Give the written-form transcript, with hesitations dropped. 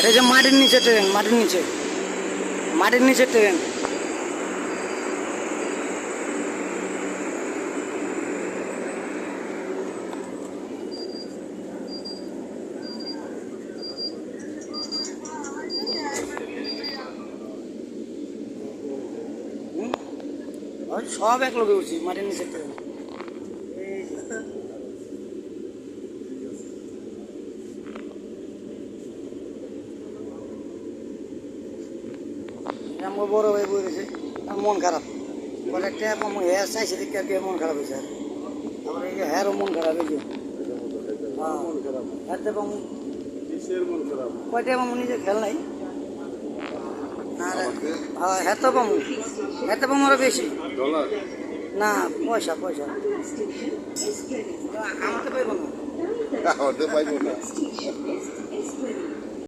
এই যে মাটির নিচে ট্রেন, মাটির নিচে, মাটির নিচে ট্রেন। সব এক লোকে উঠছি, মাটির নিচে ট্রেন। আমার বড় ভাই বলেছে মন খারাপ, বলে একটা হ্যাঁ চাইছে দেখতে আর কি মন খারাপ হয়েছে। আবার এই যে হ্যারও মন খারাপ হয়েছে, হাতে পাবো কয়টা পাবো নিজে খেয়াল নাই। হ্যাঁ হাতে পাবো, হাতে পাবো আরো বেশি না, পয়সা পয়সা আমাকে পাইব না।